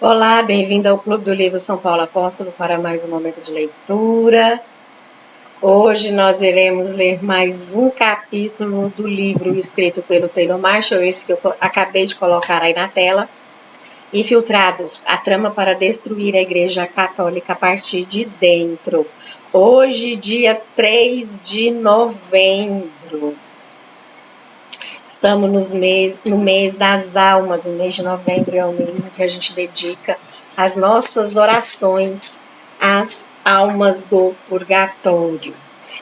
Olá, bem-vindo ao Clube do Livro São Paulo Apóstolo para mais um momento de leitura. Hoje nós iremos ler mais um capítulo do livro escrito pelo Taylor Marshall, esse que eu acabei de colocar aí na tela. Infiltrados, a trama para destruir a Igreja Católica a partir de dentro. Hoje, dia 3 de novembro. Estamos no mês das almas. O mês de novembro é o mês em que a gente dedica as nossas orações às almas do purgatório.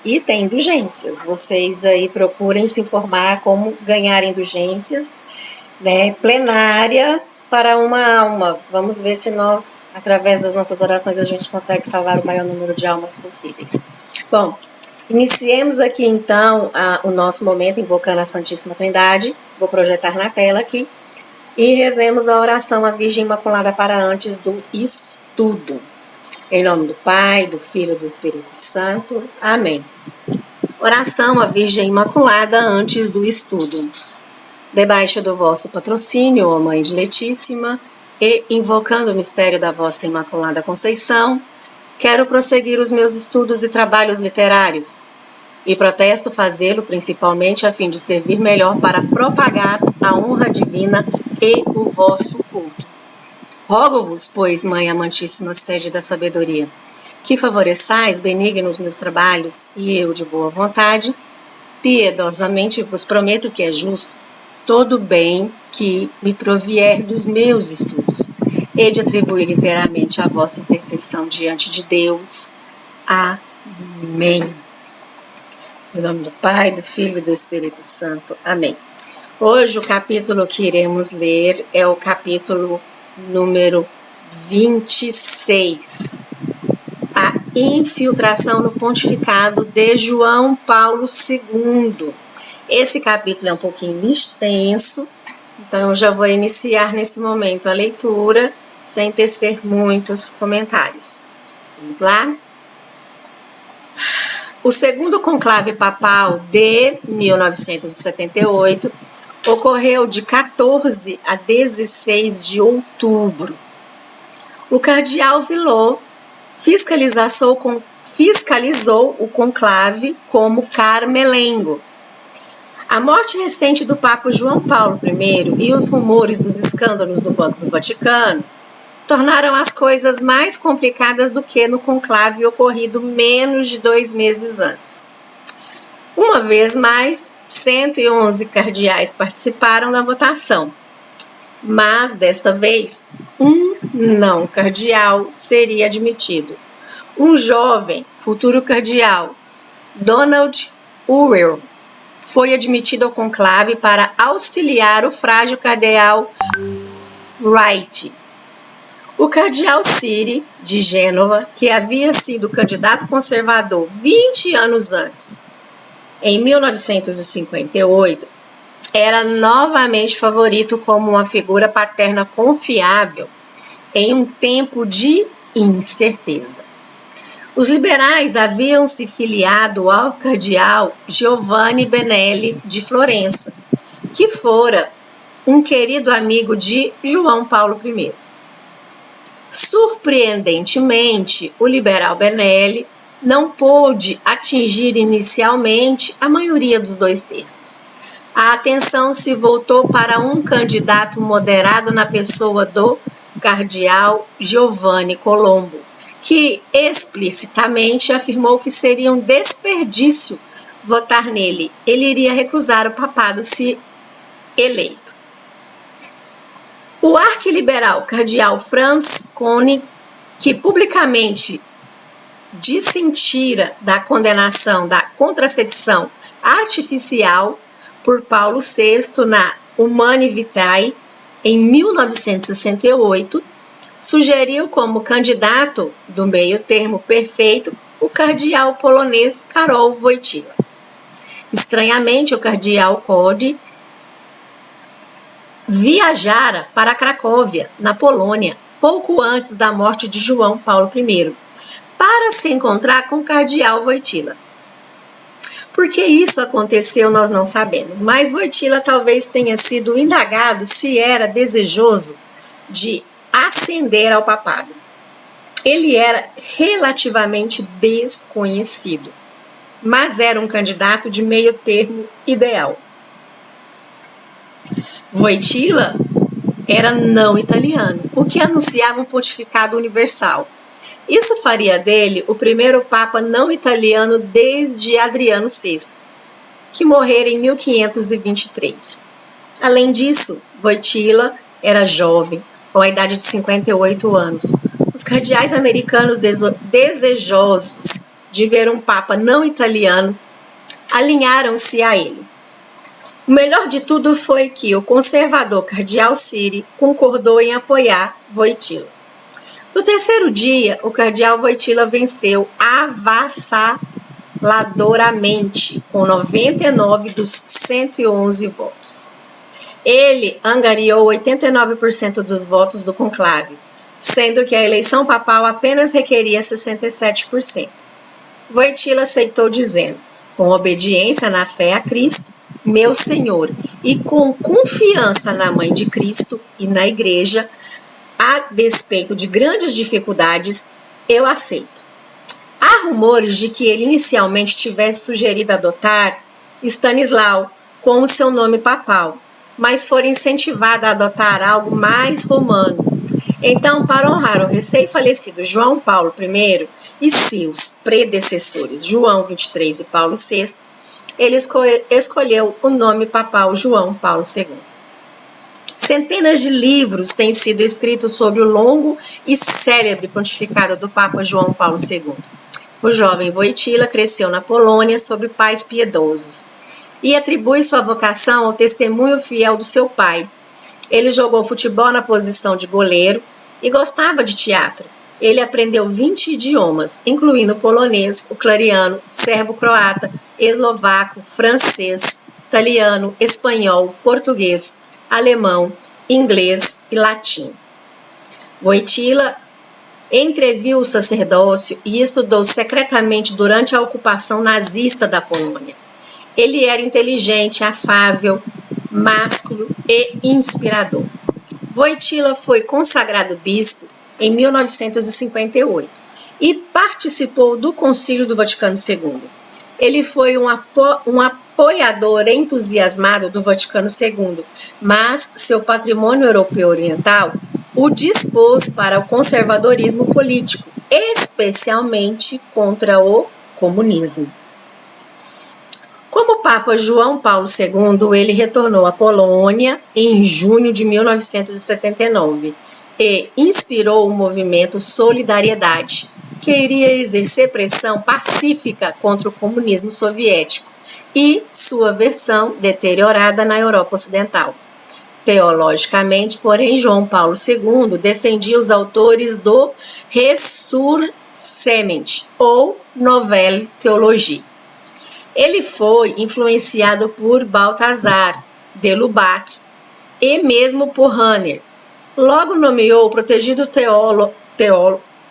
E tem indulgências. Vocês aí procurem se informar como ganhar indulgências, né? Plenária para uma alma. Vamos ver se nós, através das nossas orações, a gente consegue salvar o maior número de almas possíveis. Bom, iniciemos aqui então o nosso momento invocando a Santíssima Trindade. Vou projetar na tela aqui. E rezemos a oração à Virgem Imaculada para antes do estudo. Em nome do Pai, do Filho e do Espírito Santo. Amém. Oração à Virgem Imaculada antes do estudo. Debaixo do vosso patrocínio, ó Mãe diletíssima, e invocando o mistério da vossa Imaculada Conceição, quero prosseguir os meus estudos e trabalhos literários, e protesto fazê-lo principalmente a fim de servir melhor para propagar a honra divina e o vosso culto. Rogo-vos, pois, Mãe amantíssima, sede da sabedoria, que favoreçais benignos meus trabalhos, e eu, de boa vontade, piedosamente vos prometo que é justo todo bem que me provier dos meus estudos, e de atribuir inteiramente a vossa intercessão diante de Deus. Amém. Em nome do Pai, do Filho e do Espírito Santo. Amém. Hoje o capítulo que iremos ler é o capítulo número 26. A infiltração no pontificado de João Paulo II. Esse capítulo é um pouquinho extenso, então eu já vou iniciar nesse momento a leitura, sem tecer muitos comentários. Vamos lá? O segundo conclave papal de 1978 ocorreu de 14 a 16 de outubro. O cardeal Villot fiscalizou o conclave como carmelengo. A morte recente do Papa João Paulo I e os rumores dos escândalos do Banco do Vaticano tornaram as coisas mais complicadas do que no conclave ocorrido menos de 2 meses antes. Uma vez mais, 111 cardeais participaram da votação, mas desta vez, um não cardeal seria admitido. Um jovem futuro cardeal, Donald Urwell, foi admitido ao conclave para auxiliar o frágil cardeal Wright. O cardeal Siri, de Gênova, que havia sido candidato conservador 20 anos antes, em 1958, era novamente favorito como uma figura paterna confiável em um tempo de incerteza. Os liberais haviam se filiado ao cardeal Giovanni Benelli de Florença, que fora um querido amigo de João Paulo I. Surpreendentemente, o liberal Benelli não pôde atingir inicialmente a maioria dos 2/3. A atenção se voltou para um candidato moderado na pessoa do cardeal Giovanni Colombo, que explicitamente afirmou que seria um desperdício votar nele. Ele iria recusar o papado se eleito. O arquiliberal cardeal Franz Koenig, que publicamente dissentira da condenação da contracepção artificial por Paulo VI na Humanae Vitae, em 1968, sugeriu como candidato do meio-termo perfeito o cardeal polonês Karol Wojtyła. Estranhamente, o cardeal Cody viajara para Cracóvia, na Polônia, pouco antes da morte de João Paulo I, para se encontrar com o cardeal Wojtyła. Por que isso aconteceu, nós não sabemos, mas Wojtyła talvez tenha sido indagado se era desejoso de ascender ao papado. Ele era relativamente desconhecido, mas era um candidato de meio termo ideal. Wojtyła era não italiano, o que anunciava um pontificado universal. Isso faria dele o primeiro papa não italiano desde Adriano VI, que morrera em 1523. Além disso, Wojtyła era jovem, com a idade de 58 anos. Os cardeais americanos desejosos de ver um papa não italiano alinharam-se a ele. O melhor de tudo foi que o conservador cardeal Siri concordou em apoiar Wojtyła. No terceiro dia, o cardeal Wojtyła venceu avassaladoramente, com 99 dos 111 votos. Ele angariou 89% dos votos do conclave, sendo que a eleição papal apenas requeria 67%. Wojtyła aceitou dizendo, com obediência na fé a Cristo, meu Senhor, e com confiança na Mãe de Cristo e na Igreja, a despeito de grandes dificuldades, eu aceito. Há rumores de que ele inicialmente tivesse sugerido adotar Stanislau como seu nome papal, mas foi incentivado a adotar algo mais romano. Então, para honrar o recém-falecido João Paulo I e seus predecessores João XXIII e Paulo VI, ele escolheu o nome papal João Paulo II. Centenas de livros têm sido escritos sobre o longo e célebre pontificado do Papa João Paulo II. O jovem Wojtyła cresceu na Polônia sob pais piedosos e atribui sua vocação ao testemunho fiel do seu pai. Ele jogou futebol na posição de goleiro e gostava de teatro. Ele aprendeu 20 idiomas, incluindo polonês, ucraniano, serbo-croata, eslovaco, francês, italiano, espanhol, português, alemão, inglês e latim. Wojtyła entreviu o sacerdócio e estudou secretamente durante a ocupação nazista da Polônia. Ele era inteligente, afável, másculo e inspirador. Wojtyła foi consagrado bispo em 1958 e participou do Concílio do Vaticano II. Ele foi um apoiador entusiasmado do Vaticano II, mas seu patrimônio europeu oriental o dispôs para o conservadorismo político, especialmente contra o comunismo. Como Papa João Paulo II, ele retornou à Polônia em junho de 1979 e inspirou o movimento Solidariedade, que iria exercer pressão pacífica contra o comunismo soviético e sua versão deteriorada na Europa Ocidental. Teologicamente, porém, João Paulo II defendia os autores do Ressurgimento, ou Nouvelle Théologie. Ele foi influenciado por Balthasar de Lubac e mesmo por Rahner. Logo nomeou o protegido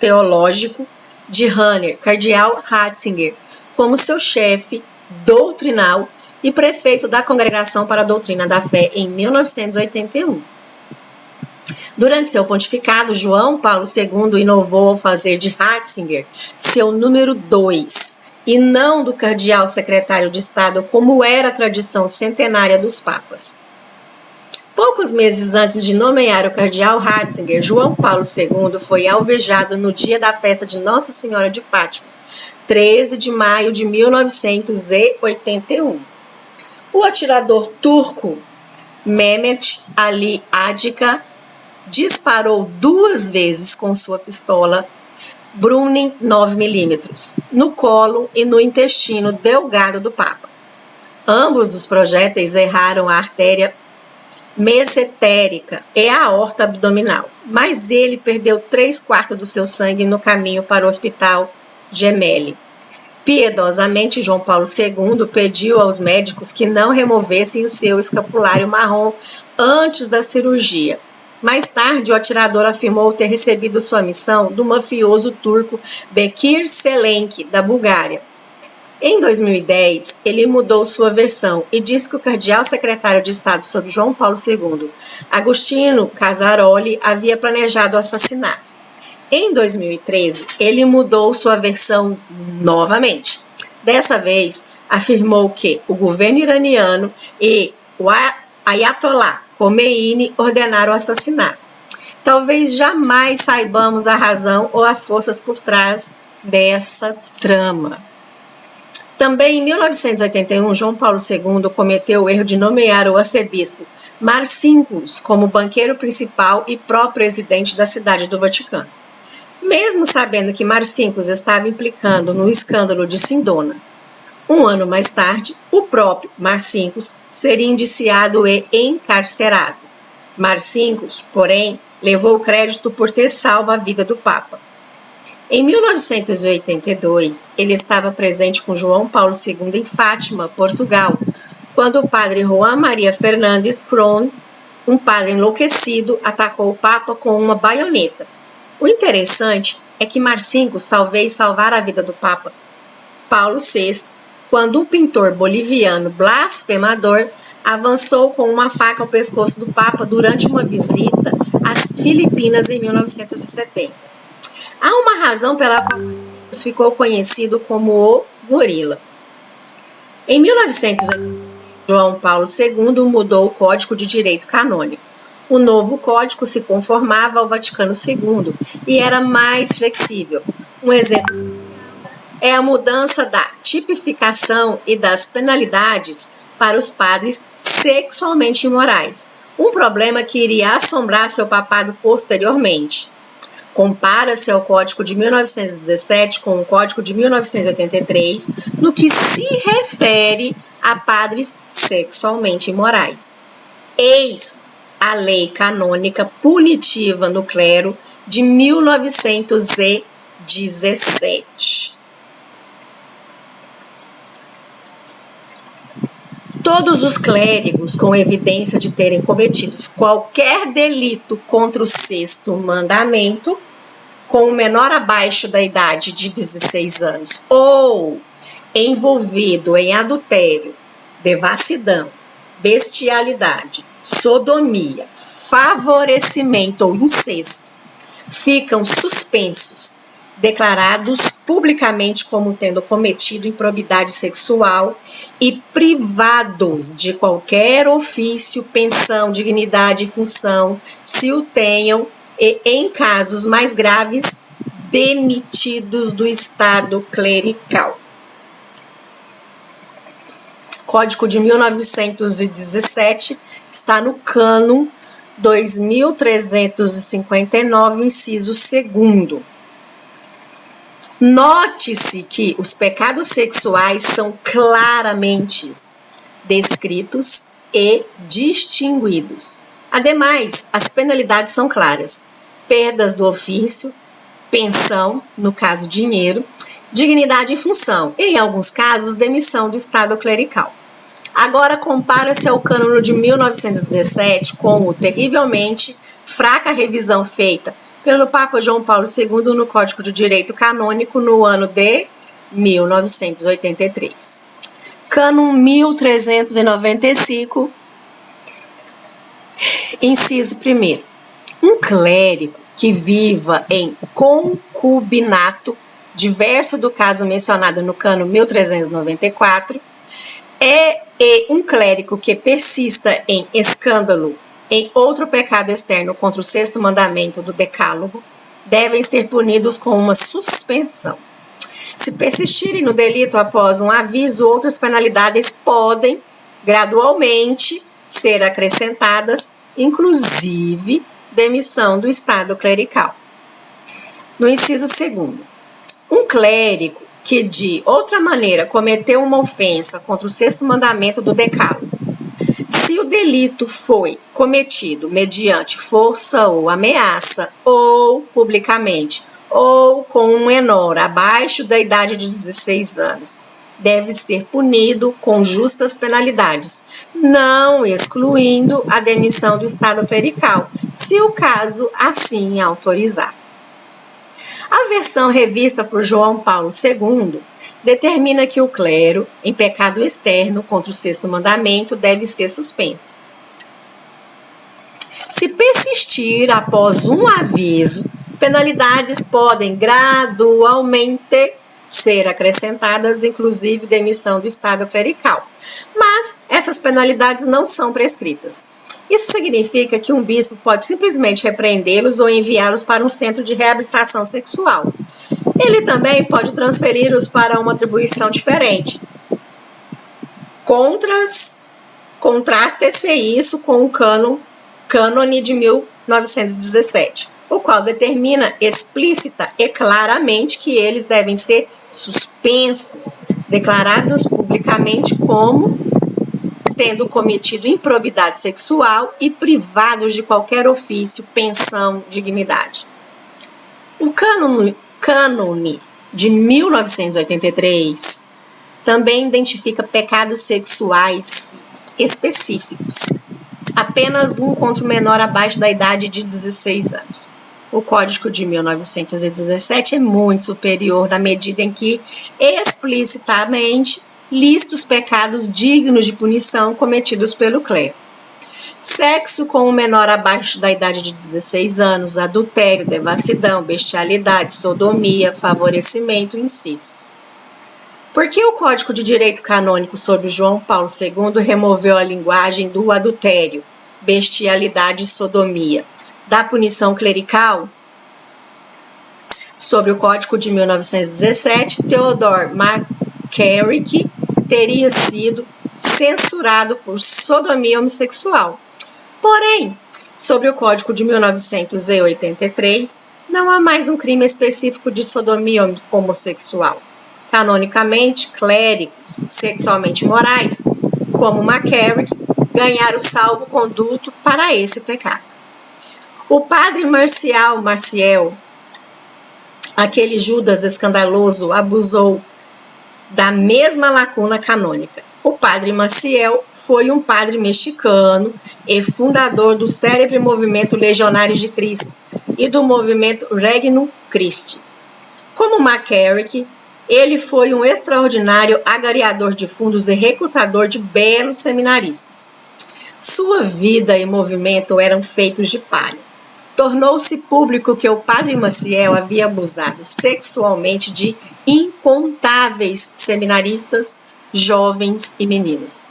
teológico de Rahner, cardeal Ratzinger, como seu chefe doutrinal e prefeito da Congregação para a Doutrina da Fé em 1981. Durante seu pontificado, João Paulo II inovou ao fazer de Ratzinger seu número 2, e não do cardeal secretário de Estado, como era a tradição centenária dos papas. Poucos meses antes de nomear o cardeal Ratzinger, João Paulo II foi alvejado no dia da festa de Nossa Senhora de Fátima, 13 de maio de 1981. O atirador turco Mehmet Ali Adika disparou 2 vezes com sua pistola Browning 9mm no colo e no intestino delgado do Papa. Ambos os projéteis erraram a artéria mesentérica e a aorta abdominal, mas ele perdeu 3/4 do seu sangue no caminho para o hospital Gemelli. Piedosamente, João Paulo II pediu aos médicos que não removessem o seu escapulário marrom antes da cirurgia. Mais tarde, o atirador afirmou ter recebido sua missão do mafioso turco Bekir Çelenk, da Bulgária. Em 2010, ele mudou sua versão e disse que o cardeal secretário de Estado sob João Paulo II, Agostinho Casaroli, havia planejado o assassinato. Em 2013, ele mudou sua versão novamente. Dessa vez, afirmou que o governo iraniano e o Ayatollah Khomeini ordenaram o assassinato. Talvez jamais saibamos a razão ou as forças por trás dessa trama. Também em 1981, João Paulo II cometeu o erro de nomear o arcebispo Marcinkus como banqueiro principal e pró-presidente da cidade do Vaticano. Mesmo sabendo que Marcinkus estava implicando no escândalo de Sindona. Um ano mais tarde, o próprio Marcinkus seria indiciado e encarcerado. Marcinkus, porém, levou o crédito por ter salvo a vida do Papa. Em 1982, ele estava presente com João Paulo II em Fátima, Portugal, quando o padre Juan Maria Fernandes Kron, um padre enlouquecido, atacou o Papa com uma baioneta. O interessante é que Marcinkus talvez salvara a vida do Papa Paulo VI, quando um pintor boliviano blasfemador avançou com uma faca ao pescoço do Papa durante uma visita às Filipinas em 1970. Há uma razão pela qual ficou conhecido como o gorila. Em 1980, João Paulo II mudou o Código de Direito Canônico. O novo código se conformava ao Vaticano II e era mais flexível. Um exemplo é a mudança da tipificação e das penalidades para os padres sexualmente imorais, um problema que iria assombrar seu papado posteriormente. Compara-se ao Código de 1917 com o Código de 1983 no que se refere a padres sexualmente imorais. Eis a Lei Canônica Punitiva no Clero de 1917. Todos os clérigos com evidência de terem cometido qualquer delito contra o sexto mandamento, com o menor abaixo da idade de 16 anos, ou envolvido em adultério, devassidão, bestialidade, sodomia, favorecimento ou incesto, ficam suspensos, declarados publicamente como tendo cometido improbidade sexual e privados de qualquer ofício, pensão, dignidade e função, se o tenham, e, em casos mais graves, demitidos do estado clerical. Código de 1917 está no cânon 2359, inciso 2º. Note-se que os pecados sexuais são claramente descritos e distinguidos. Ademais, as penalidades são claras: perdas do ofício, pensão, no caso dinheiro, dignidade e função, e, em alguns casos, demissão do estado clerical. Agora, compara-se ao cânone de 1917 com o terrivelmente fraca revisão feita pelo Papa João Paulo II no Código de Direito Canônico no ano de 1983. Cânon 1395, inciso 1º. Um clérigo que viva em concubinato, diverso do caso mencionado no cânon 1394, e um clérigo que persista em escândalo em outro pecado externo contra o sexto mandamento do Decálogo, devem ser punidos com uma suspensão. Se persistirem no delito após um aviso, outras penalidades podem, gradualmente, ser acrescentadas, inclusive demissão do estado clerical. No inciso 2º, um clérigo que, de outra maneira, cometeu uma ofensa contra o sexto mandamento do Decálogo, se o delito foi cometido mediante força ou ameaça, ou publicamente, ou com um menor abaixo da idade de 16 anos, deve ser punido com justas penalidades, não excluindo a demissão do estado clerical, se o caso assim autorizar. A versão revista por João Paulo II determina que o clero, em pecado externo contra o sexto mandamento, deve ser suspenso. Se persistir após um aviso, penalidades podem gradualmente ser acrescentadas, inclusive demissão do estado clerical. Mas essas penalidades não são prescritas. Isso significa que um bispo pode simplesmente repreendê-los ou enviá-los para um centro de reabilitação sexual. Ele também pode transferi-los para uma atribuição diferente. Contraste-se isso com o cânone de 1917, o qual determina explícita e claramente que eles devem ser suspensos, declarados publicamente como tendo cometido improbidade sexual e privados de qualquer ofício, pensão, dignidade. O cânone de 1983 também identifica pecados sexuais específicos, apenas um contra o menor abaixo da idade de 16 anos. O Código de 1917 é muito superior na medida em que explicitamente lista os pecados dignos de punição cometidos pelo clero. Sexo com o menor abaixo da idade de 16 anos, adultério, devassidão, bestialidade, sodomia, favorecimento, incesto. Por que o Código de Direito Canônico sob João Paulo II removeu a linguagem do adultério, bestialidade e sodomia da punição clerical? Sobre o Código de 1917, Theodore McCarrick teria sido censurado por sodomia homossexual. Porém, sobre o Código de 1983, não há mais um crime específico de sodomia homossexual. Canonicamente, clérigos sexualmente morais, como McCarrick, ganharam salvo-conduto para esse pecado. O padre Maciel, aquele Judas escandaloso, abusou da mesma lacuna canônica. O padre Maciel foi um padre mexicano e fundador do célebre movimento Legionários de Cristo e do movimento Regnum Christi. Como McCarrick, ele foi um extraordinário agariador de fundos e recrutador de belos seminaristas. Sua vida e movimento eram feitos de palha. Tornou-se público que o padre Maciel havia abusado sexualmente de incontáveis seminaristas, jovens e meninos.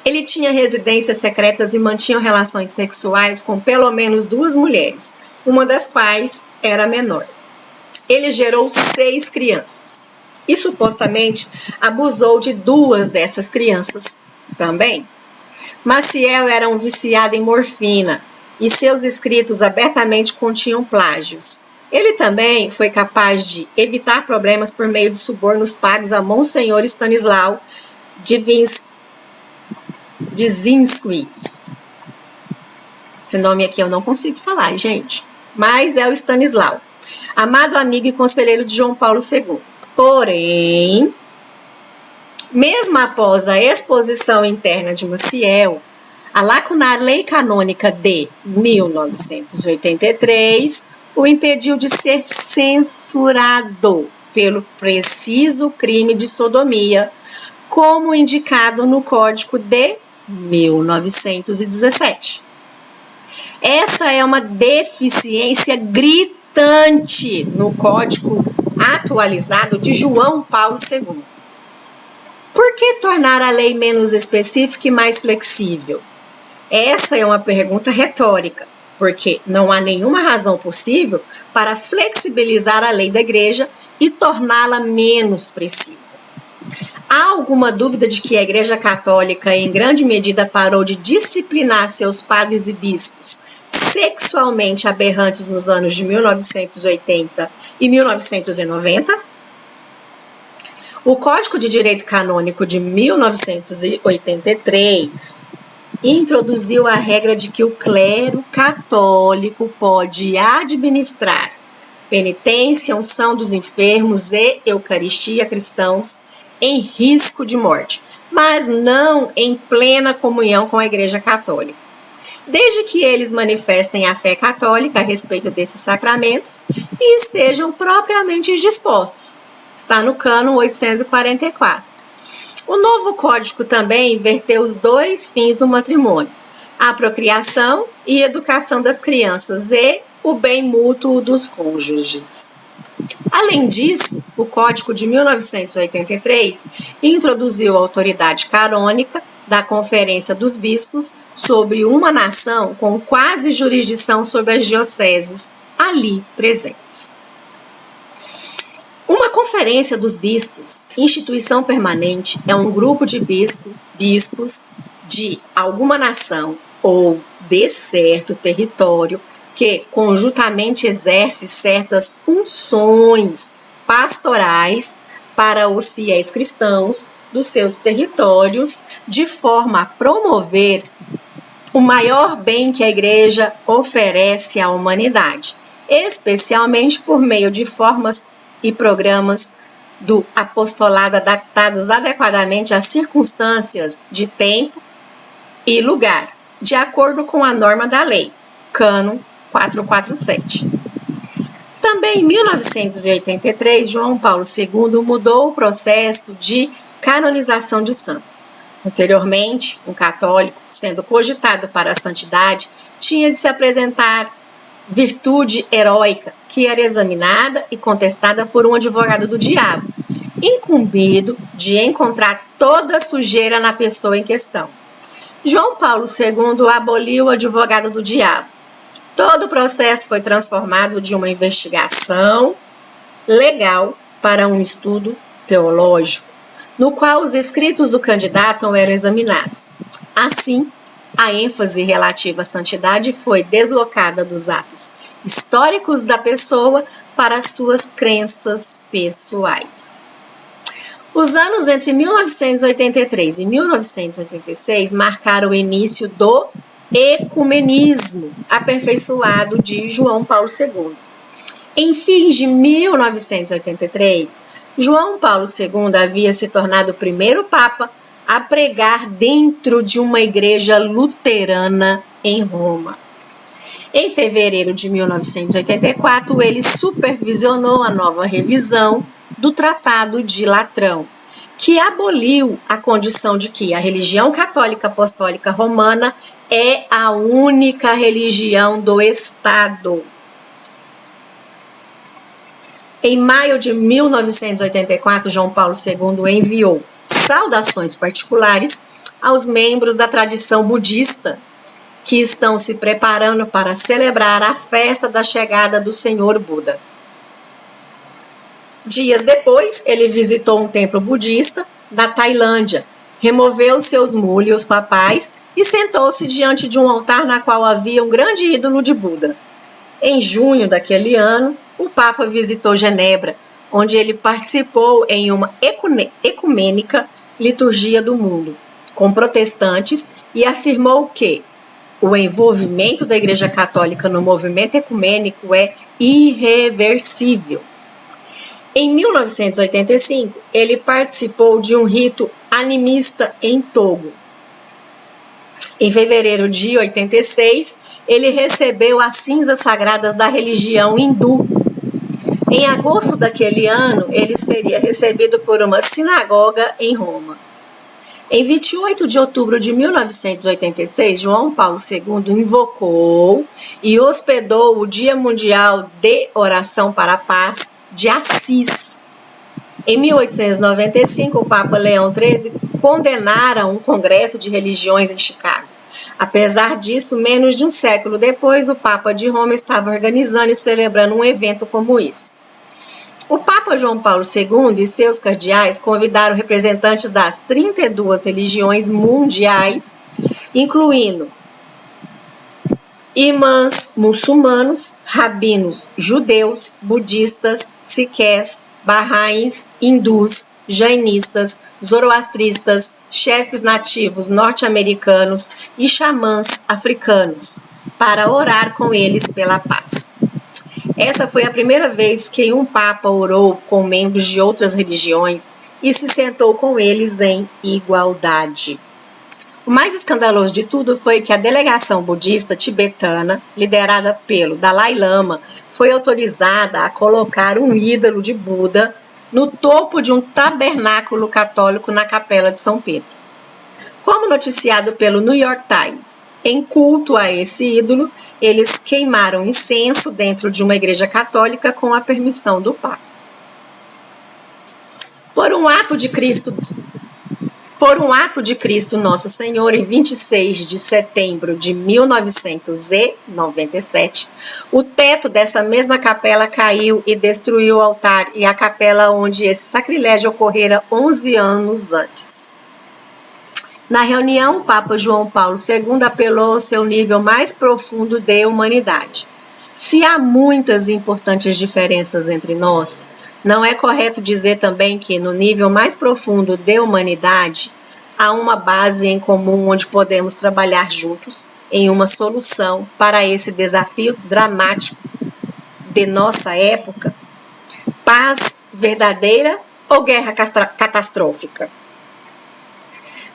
Ele tinha residências secretas e mantinha relações sexuais com pelo menos 2 mulheres, uma das quais era menor. Ele gerou 6 crianças e supostamente abusou de 2 dessas crianças também. Maciel era um viciado em morfina e seus escritos abertamente continham plágios. Ele também foi capaz de evitar problemas por meio de subornos pagos a Monsenhor Stanislau Dziński. Esse nome aqui eu não consigo falar, gente. Mas é o Stanislau, amado amigo e conselheiro de João Paulo II. Porém, mesmo após a exposição interna de Maciel, a lacunar lei canônica de 1983 o impediu de ser censurado pelo preciso crime de sodomia, como indicado no Código de 1917. Essa é uma deficiência gritante no Código atualizado de João Paulo II. Por que tornar a lei menos específica e mais flexível? Essa é uma pergunta retórica, porque não há nenhuma razão possível para flexibilizar a lei da Igreja e torná-la menos precisa. Há alguma dúvida de que a Igreja Católica, em grande medida, parou de disciplinar seus padres e bispos sexualmente aberrantes nos anos de 1980 e 1990? O Código de Direito Canônico de 1983 introduziu a regra de que o clero católico pode administrar penitência, unção dos enfermos e eucaristia a cristãos em risco de morte, mas não em plena comunhão com a Igreja Católica. desde que eles manifestem a fé católica a respeito desses sacramentos e estejam propriamente dispostos. Está no cânon 844. O novo código também inverteu os dois fins do matrimônio, a procriação e educação das crianças e o bem mútuo dos cônjuges. Além disso, o Código de 1983 introduziu a autoridade canônica da Conferência dos Bispos sobre uma nação com quase jurisdição sobre as dioceses ali presentes. Uma Conferência dos Bispos, instituição permanente, é um grupo de bispos de alguma nação ou de certo território que conjuntamente exerce certas funções pastorais para os fiéis cristãos dos seus territórios, de forma a promover o maior bem que a Igreja oferece à humanidade, especialmente por meio de formas e programas do apostolado adaptados adequadamente às circunstâncias de tempo e lugar, de acordo com a norma da lei, cânon 447. Também em 1983, João Paulo II mudou o processo de canonização de santos. Anteriormente, um católico, sendo cogitado para a santidade, tinha de se apresentar virtude heróica, que era examinada e contestada por um advogado do diabo, incumbido de encontrar toda a sujeira na pessoa em questão. João Paulo II aboliu o advogado do diabo. Todo o processo foi transformado de uma investigação legal para um estudo teológico, no qual os escritos do candidato eram examinados. Assim, a ênfase relativa à santidade foi deslocada dos atos históricos da pessoa para as suas crenças pessoais. Os anos entre 1983 e 1986 marcaram o início do ecumenismo aperfeiçoado de João Paulo II. Em fins de 1983, João Paulo II havia se tornado o primeiro Papa a pregar dentro de uma igreja luterana em Roma. Em fevereiro de 1984, ele supervisionou a nova revisão do Tratado de Latrão, que aboliu a condição de que a religião católica apostólica romana é a única religião do Estado. Em maio de 1984, João Paulo II enviou saudações particulares aos membros da tradição budista que estão se preparando para celebrar a festa da chegada do Senhor Buda. Dias depois, ele visitou um templo budista da Tailândia, removeu seus múlios papais e sentou-se diante de um altar na qual havia um grande ídolo de Buda. Em junho daquele ano, o Papa visitou Genebra, onde ele participou em uma ecumênica liturgia do mundo, com protestantes, e afirmou que o envolvimento da Igreja Católica no movimento ecumênico é irreversível. Em 1985, ele participou de um rito animista em Togo. Em fevereiro de 86, ele recebeu as cinzas sagradas da religião hindu. Em agosto daquele ano, ele seria recebido por uma sinagoga em Roma. Em 28 de outubro de 1986, João Paulo II invocou e hospedou o Dia Mundial de Oração para a Paz de Assis. Em 1895, o Papa Leão XIII condenara um congresso de religiões em Chicago. Apesar disso, menos de um século depois, o Papa de Roma estava organizando e celebrando um evento como esse. O Papa João Paulo II e seus cardeais convidaram representantes das 32 religiões mundiais, incluindo imãs muçulmanos, rabinos judeus, budistas, sikhs, barraíns, hindus, jainistas, zoroastristas, chefes nativos norte-americanos e xamãs africanos, para orar com eles pela paz. Essa foi a primeira vez que um Papa orou com membros de outras religiões e se sentou com eles em igualdade. O mais escandaloso de tudo foi que a delegação budista tibetana, liderada pelo Dalai Lama, foi autorizada a colocar um ídolo de Buda no topo de um tabernáculo católico na Capela de São Pedro. Como noticiado pelo New York Times, em culto a esse ídolo, eles queimaram incenso dentro de uma igreja católica com a permissão do Papa. Por um ato de Cristo Nosso Senhor, em 26 de setembro de 1997, o teto dessa mesma capela caiu e destruiu o altar e a capela onde esse sacrilégio ocorrera 11 anos antes. Na reunião, o Papa João Paulo II apelou ao seu nível mais profundo de humanidade. Se há muitas e importantes diferenças entre nós, não é correto dizer também que, no nível mais profundo de humanidade, há uma base em comum onde podemos trabalhar juntos em uma solução para esse desafio dramático de nossa época? Paz verdadeira ou guerra catastrófica?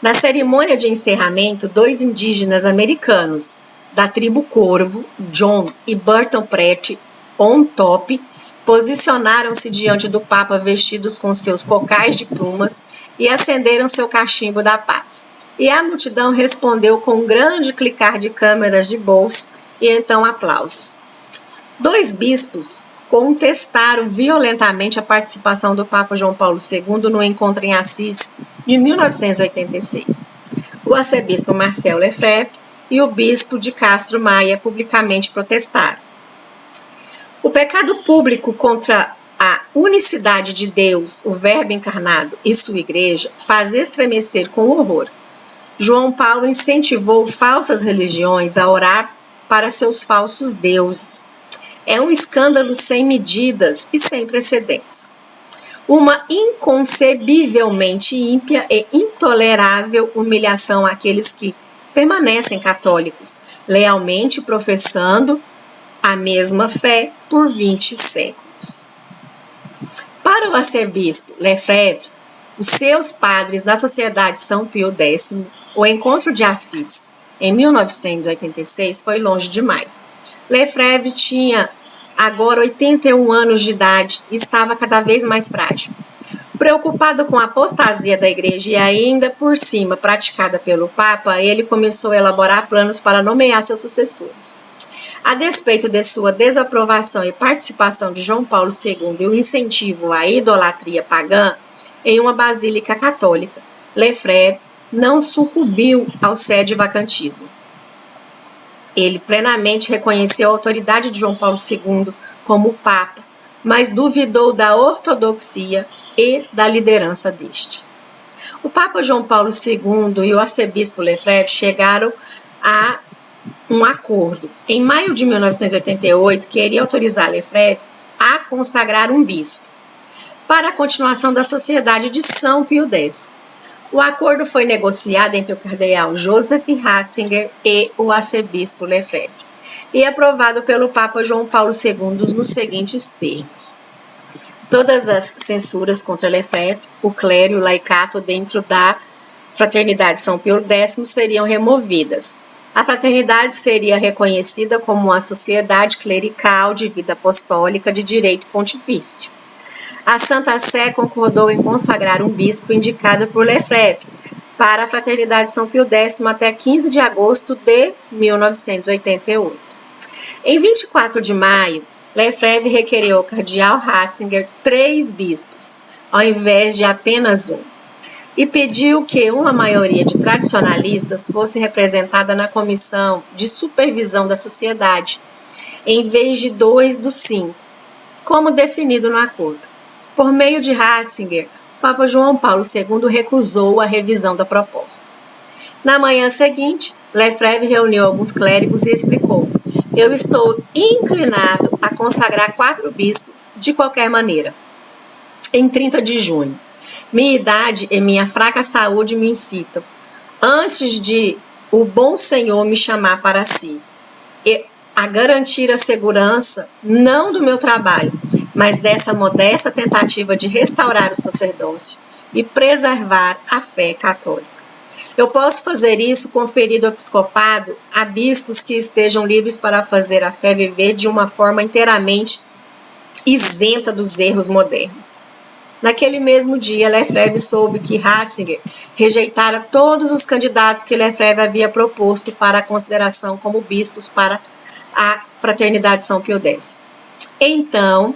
Na cerimônia de encerramento, 2 indígenas americanos da tribo Corvo, John e Burton Pratt on Top, posicionaram-se diante do Papa vestidos com seus cocais de plumas e acenderam seu cachimbo da paz. E a multidão respondeu com um grande clicar de câmeras de bolso e então aplausos. 2 bispos contestaram violentamente a participação do Papa João Paulo II no encontro em Assis de 1986. O arcebispo Marcel Lefebvre e o bispo de Castro Maia publicamente protestaram. O pecado público contra a unicidade de Deus, o Verbo encarnado e sua igreja faz estremecer com horror. João Paulo incentivou falsas religiões a orar para seus falsos deuses. É um escândalo sem medidas e sem precedentes. Uma inconcebivelmente ímpia e intolerável humilhação àqueles que permanecem católicos, lealmente professando a mesma fé por 20 séculos. Para o arcebispo Lefebvre, os seus padres na Sociedade São Pio X, o encontro de Assis, em 1986, foi longe demais. Lefebvre tinha agora 81 anos de idade e estava cada vez mais frágil. Preocupado com a apostasia da igreja e ainda por cima praticada pelo Papa, ele começou a elaborar planos para nomear seus sucessores. A despeito de sua desaprovação e participação de João Paulo II e o incentivo à idolatria pagã em uma basílica católica, Lefebvre não sucumbiu ao sede-vacantismo. Ele plenamente reconheceu a autoridade de João Paulo II como Papa, mas duvidou da ortodoxia e da liderança deste. O Papa João Paulo II e o arcebispo Lefebvre chegaram a um acordo. Em maio de 1988, queria autorizar Lefebvre a consagrar um bispo para a continuação da Sociedade de São Pio X. O acordo foi negociado entre o cardeal Joseph Ratzinger e o arcebispo Lefebvre e aprovado pelo Papa João Paulo II nos seguintes termos. Todas as censuras contra Lefebvre, o clero e o laicato dentro da Fraternidade São Pio X seriam removidas. A fraternidade seria reconhecida como uma sociedade clerical de vida apostólica de direito pontifício. A Santa Sé concordou em consagrar um bispo indicado por Lefebvre para a Fraternidade São Pio X até 15 de agosto de 1988. Em 24 de maio, Lefebvre requeriu ao cardeal Ratzinger 3 bispos, ao invés de apenas um, e pediu que uma maioria de tradicionalistas fosse representada na comissão de supervisão da sociedade, em vez de 2 dos 5, como definido no acordo. Por meio de Ratzinger, o Papa João Paulo II recusou a revisão da proposta. Na manhã seguinte, Lefebvre reuniu alguns clérigos e explicou: eu estou inclinado a consagrar 4 bispos de qualquer maneira, em 30 de junho. Minha idade e minha fraca saúde me incitam, antes de o bom Senhor me chamar para si, e a garantir a segurança, não do meu trabalho, mas dessa modesta tentativa de restaurar o sacerdócio e preservar a fé católica. Eu posso fazer isso conferido ao episcopado a bispos que estejam livres para fazer a fé viver de uma forma inteiramente isenta dos erros modernos. Naquele mesmo dia, Lefebvre soube que Ratzinger rejeitara todos os candidatos que Lefebvre havia proposto para a consideração como bispos para a Fraternidade São Pio X. Então,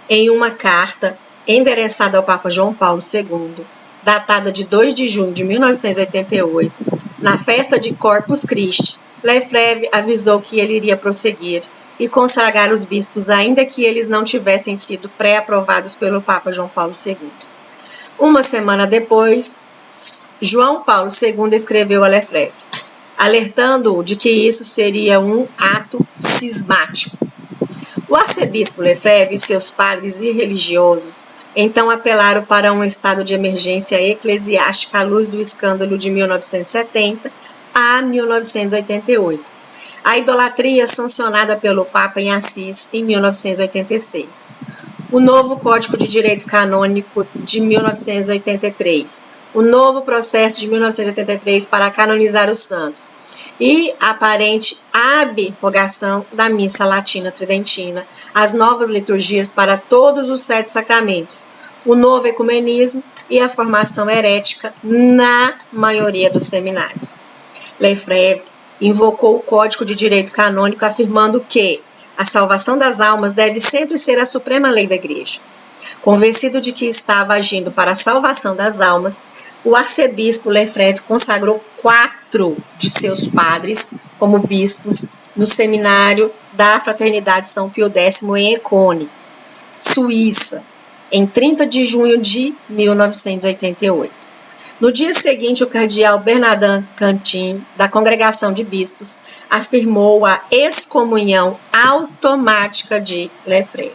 em uma carta endereçada ao Papa João Paulo II, datada de 2 de junho de 1988, na festa de Corpus Christi, Lefebvre avisou que ele iria prosseguir e consagrar os bispos, ainda que eles não tivessem sido pré-aprovados pelo Papa João Paulo II. Uma semana depois, João Paulo II escreveu a Lefebvre, alertando-o de que isso seria um ato cismático. O arcebispo Lefebvre e seus padres irreligiosos então apelaram para um estado de emergência eclesiástica à luz do escândalo de 1970 a 1988. A idolatria sancionada pelo Papa em Assis em 1986. O novo Código de Direito Canônico de 1983. O novo processo de 1983 para canonizar os santos. E a aparente abrogação da missa latina tridentina, as novas liturgias para todos os 7 sacramentos, o novo ecumenismo e a formação herética na maioria dos seminários. Lefebvre invocou o Código de Direito Canônico afirmando que a salvação das almas deve sempre ser a suprema lei da Igreja. Convencido de que estava agindo para a salvação das almas, o arcebispo Lefebvre consagrou 4 de seus padres como bispos no seminário da Fraternidade São Pio X em Econe, Suíça, em 30 de junho de 1988. No dia seguinte, o cardeal Bernardin Cantin, da Congregação de Bispos, afirmou a excomunhão automática de Lefebvre.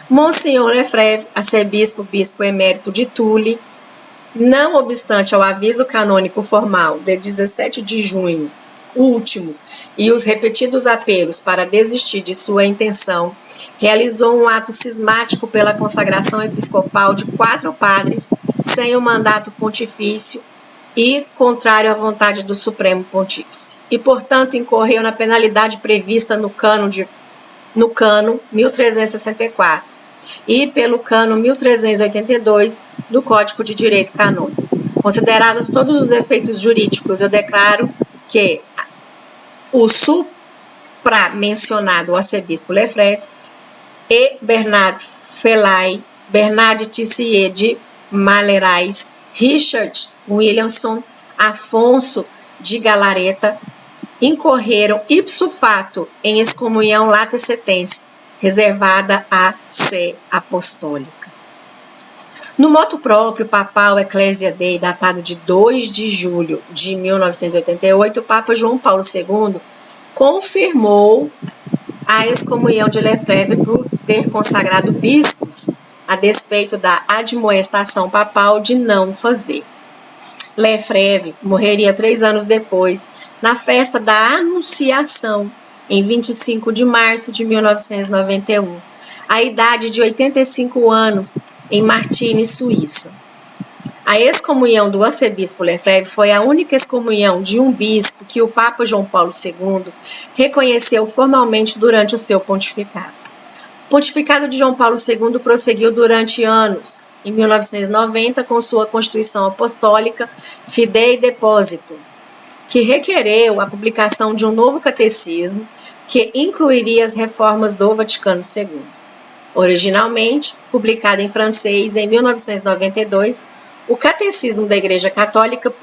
Monsenhor Lefebvre, arcebispo, bispo emérito de Tule, não obstante ao aviso canônico formal de 17 de junho, último, e os repetidos apelos para desistir de sua intenção, realizou um ato cismático pela consagração episcopal de 4 padres sem o mandato pontifício e contrário à vontade do Supremo Pontífice, e, portanto, incorreu na penalidade prevista no cano 1364 e pelo cano 1382 do Código de Direito Canônico. Considerados todos os efeitos jurídicos, eu declaro que o supra-mencionado arcebispo Lefebvre e Bernard Felay, Bernard Tissier de Malerais, Richard Williamson, Afonso de Galareta, incorreram ipso facto em excomunhão lata sententia, reservada à sé apostólica. No motu próprio papal Ecclesia Dei, datado de 2 de julho de 1988, o Papa João Paulo II confirmou a excomunhão de Lefebvre por ter consagrado bispos, a despeito da admoestação papal de não fazer. Lefebvre morreria 3 anos depois, na festa da Anunciação, em 25 de março de 1991, à idade de 85 anos, em Martigny, Suíça. A excomunhão do arcebispo Lefebvre foi a única excomunhão de um bispo que o Papa João Paulo II reconheceu formalmente durante o seu pontificado. O pontificado de João Paulo II prosseguiu durante anos, em 1990, com sua Constituição Apostólica Fidei Deposito, que requereu a publicação de um novo catecismo que incluiria as reformas do Vaticano II. Originalmente, publicado em francês em 1992, o Catecismo da Igreja Católica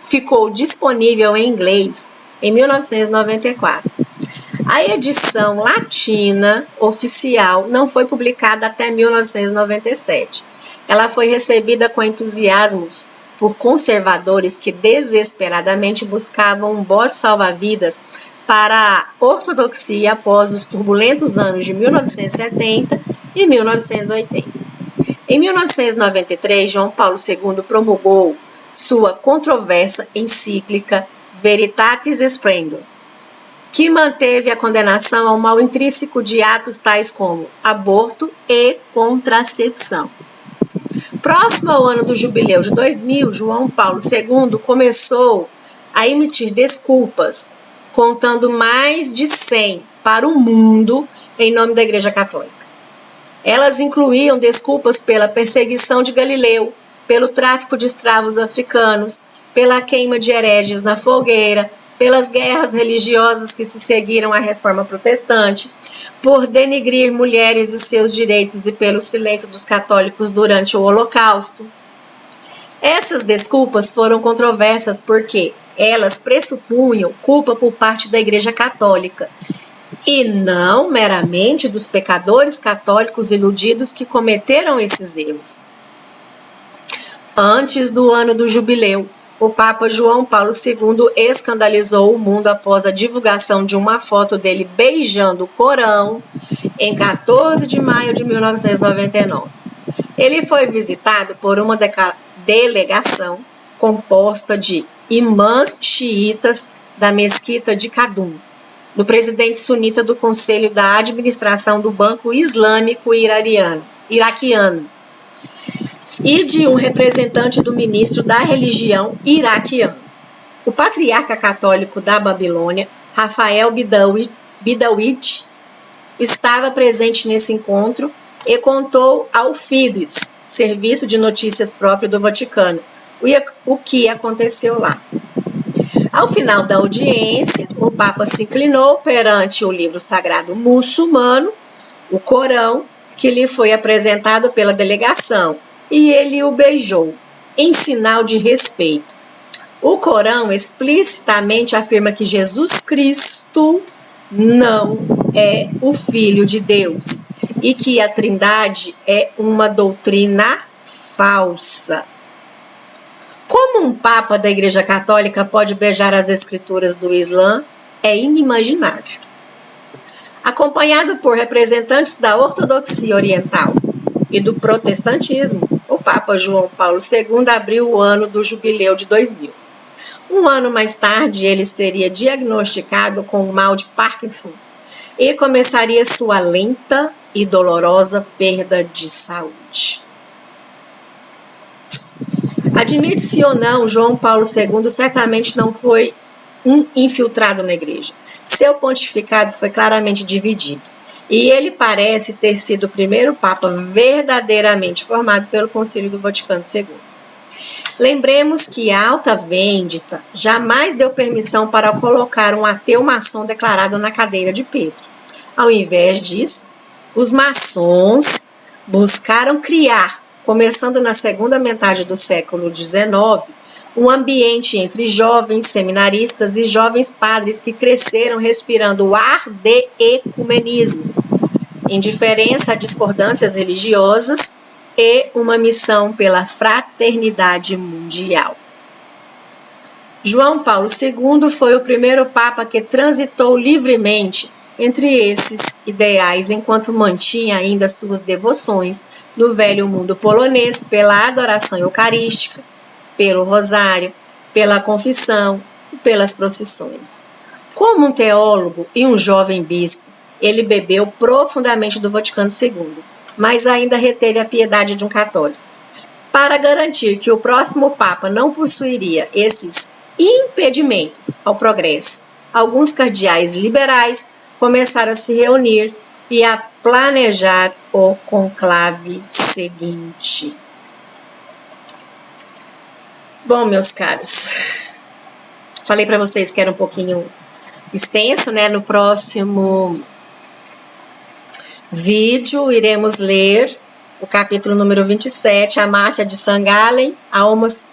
ficou disponível em inglês em 1994. A edição latina oficial não foi publicada até 1997. Ela foi recebida com entusiasmos por conservadores que desesperadamente buscavam um bote salva-vidas para a ortodoxia após os turbulentos anos de 1970 e 1980. Em 1993, João Paulo II promulgou sua controversa encíclica Veritatis Splendor, que manteve a condenação ao mal intrínseco de atos tais como aborto e contracepção. Próximo ao ano do jubileu de 2000, João Paulo II começou a emitir desculpas, contando mais de 100 para o mundo em nome da Igreja Católica. Elas incluíam desculpas pela perseguição de Galileu, pelo tráfico de escravos africanos, pela queima de hereges na fogueira, pelas guerras religiosas que se seguiram à Reforma Protestante, por denigrir mulheres e seus direitos e pelo silêncio dos católicos durante o Holocausto. Essas desculpas foram controversas porque elas pressupunham culpa por parte da Igreja Católica e não meramente dos pecadores católicos iludidos que cometeram esses erros. Antes do ano do jubileu, o Papa João Paulo II escandalizou o mundo após a divulgação de uma foto dele beijando o Corão em 14 de maio de 1999. Ele foi visitado por uma delegação composta de imãs xiitas da mesquita de Kadum, do presidente sunita do Conselho da Administração do Banco Islâmico Iraquiano e de um representante do ministro da religião iraquiano. O patriarca católico da Babilônia, Rafael Bidawit, estava presente nesse encontro e contou ao Fides, serviço de notícias próprio do Vaticano, o que aconteceu lá. Ao final da audiência, o Papa se inclinou perante o livro sagrado muçulmano, o Corão, que lhe foi apresentado pela delegação, e ele o beijou, em sinal de respeito. O Corão explicitamente afirma que Jesus Cristo não é o Filho de Deus e que a Trindade é uma doutrina falsa. Como um Papa da Igreja Católica pode beijar as escrituras do Islã é inimaginável. Acompanhado por representantes da ortodoxia oriental e do protestantismo, o Papa João Paulo II abriu o ano do jubileu de 2000. Um ano mais tarde, ele seria diagnosticado com o mal de Parkinson e começaria sua lenta e dolorosa perda de saúde. Admite-se ou não, João Paulo II certamente não foi um infiltrado na igreja. Seu pontificado foi claramente dividido. E ele parece ter sido o primeiro Papa verdadeiramente formado pelo Concílio do Vaticano II. Lembremos que a Alta Vendita jamais deu permissão para colocar um ateu maçom declarado na cadeira de Pedro. Ao invés disso, os maçons buscaram criar, começando na segunda metade do século XIX, um ambiente entre jovens seminaristas e jovens padres que cresceram respirando o ar de ecumenismo, indiferença a discordâncias religiosas e uma missão pela fraternidade mundial. João Paulo II foi o primeiro Papa que transitou livremente entre esses ideais, enquanto mantinha ainda suas devoções no velho mundo polonês pela adoração eucarística, pelo rosário, pela confissão e pelas procissões. Como um teólogo e um jovem bispo, ele bebeu profundamente do Vaticano II, mas ainda reteve a piedade de um católico. Para garantir que o próximo Papa não possuiria esses impedimentos ao progresso, alguns cardeais liberais começaram a se reunir e a planejar o conclave seguinte. Bom, meus caros, falei para vocês que era um pouquinho extenso, né? No próximo vídeo iremos ler o capítulo número 27, a máfia de St. Gallen, a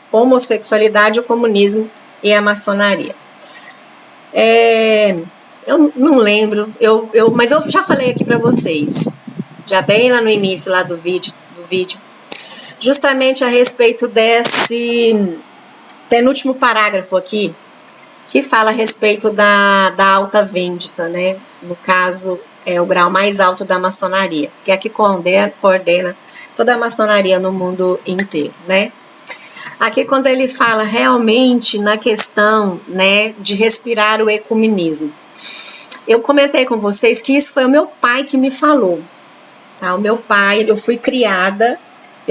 homossexualidade, o comunismo e a maçonaria. Eu não lembro, mas eu já falei aqui para vocês, já bem lá no início lá do vídeo, justamente a respeito desse penúltimo parágrafo aqui, que fala a respeito da Alta Vendita, né? No caso, é o grau mais alto da maçonaria, que é a que coordena toda a maçonaria no mundo inteiro, né? Aqui quando ele fala realmente na questão, né, de respirar o ecumenismo. Eu comentei com vocês que isso foi o meu pai que me falou, tá? O meu pai, eu fui criada,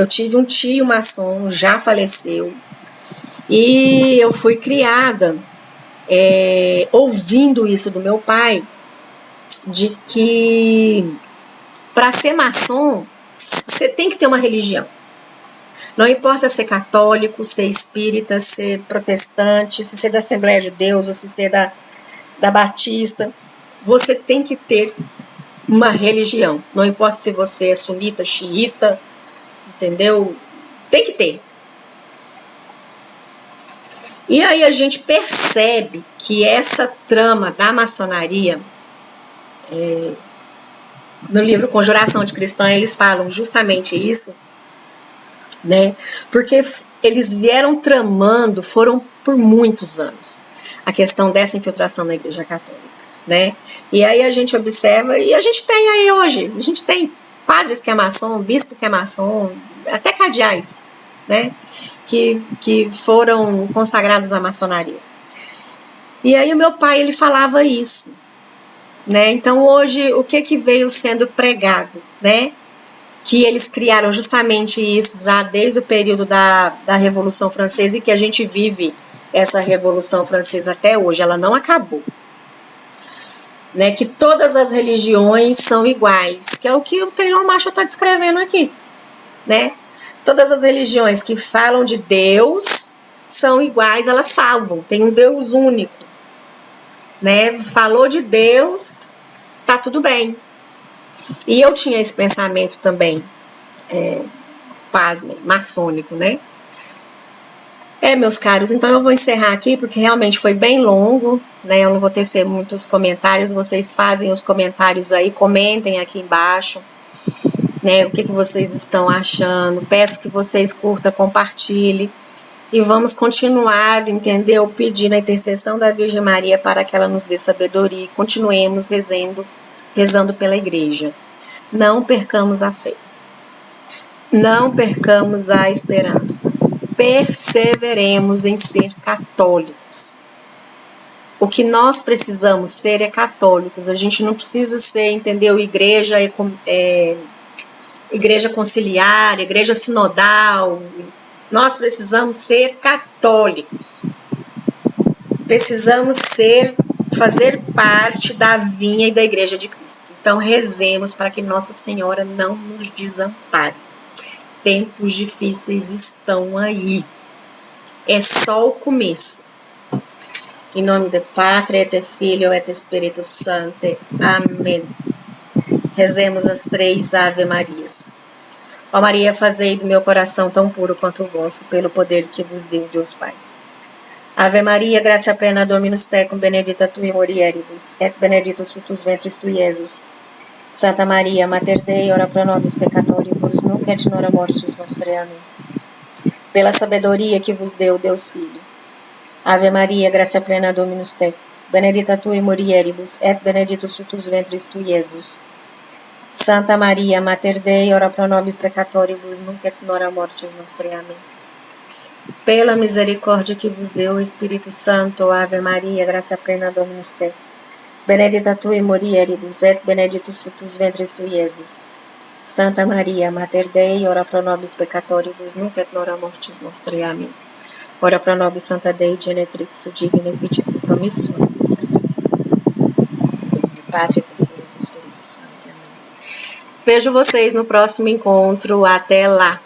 Eu tive um tio maçom, já faleceu, e eu fui criada ouvindo isso do meu pai, de que para ser maçom, você tem que ter uma religião. Não importa ser católico, ser espírita, ser protestante, se ser da Assembleia de Deus ou se ser da Batista, você tem que ter uma religião. Não importa se você é sunita, xiita, entendeu? Tem que ter. E aí a gente percebe que essa trama da maçonaria, no livro Conjuração de Cristã, eles falam justamente isso, né? Porque eles vieram tramando, foram por muitos anos, a questão dessa infiltração na Igreja Católica, né? E aí a gente observa, e a gente tem aí hoje, a gente tem padres que é maçom, bispo que é maçom, até cardeais, né? Que foram consagrados à maçonaria. E aí o meu pai, ele falava isso, né? Então hoje, o que veio sendo pregado, né? Que eles criaram justamente isso já desde o período da Revolução Francesa e que a gente vive essa Revolução Francesa até hoje, ela não acabou. Né? Que todas as religiões são iguais, que é o que o Taylor Marshall está descrevendo aqui, né? Todas as religiões que falam de Deus são iguais, elas salvam, tem um Deus único, né? Falou de Deus, tá tudo bem. E eu tinha esse pensamento também, pasmem, maçônico, né? Meus caros, então eu vou encerrar aqui, porque realmente foi bem longo, né? Eu não vou tecer muitos comentários, vocês fazem os comentários aí, comentem aqui embaixo, né? O que vocês estão achando, peço que vocês curtam, compartilhem, e vamos continuar, entendeu? Pedindo a intercessão da Virgem Maria para que ela nos dê sabedoria, e continuemos rezando pela igreja. Não percamos a fé. Não percamos a esperança. Perseveremos em ser católicos. O que nós precisamos ser é católicos. A gente não precisa ser, entendeu? Igreja conciliar, igreja sinodal. Nós precisamos ser católicos. Precisamos fazer parte da vinha e da Igreja de Cristo. Então rezemos para que Nossa Senhora não nos desampare. Tempos difíceis estão aí. É só o começo. Em nome do Pátria, et do Filho, et do Espírito Santo. Amém. Rezemos as 3 Ave Marias. Ó Maria, fazei do meu coração tão puro quanto o vosso, pelo poder que vos deu Deus Pai. Ave Maria, gratia plena Dominus tecum, benedicta tui mulieribus, et benedictus fructus ventris tui, Iesus. Santa Maria, Mater Dei, ora pro nobis peccatoribus, nunc et in hora mortis nostrae. Amém. Pela sabedoria que vos deu Deus Filho. Ave Maria, gratia plena Dominus tecum, benedicta tui mulieribus, et benedictus fructus ventris tui, Iesus. Santa Maria, Mater Dei, ora pro nobis peccatoribus, nunc et in hora mortis nostrae. Amém. Pela misericórdia que vos deu o Espírito Santo, Ave Maria, gratia plena Dominus tecum, benedicta tui mulieribus, et benedictus fructus ventris tui, Iesus. Santa Maria, Mater Dei, ora pro nobis peccatoribus, nunc et in hora mortis nostrae. Amém. Ora pro nobis Santa Dei, genetrix, digne viti promissionibus Christi. Pátria, do Filho e do Espírito Santo. Amém. Vejo vocês no próximo encontro. Até lá!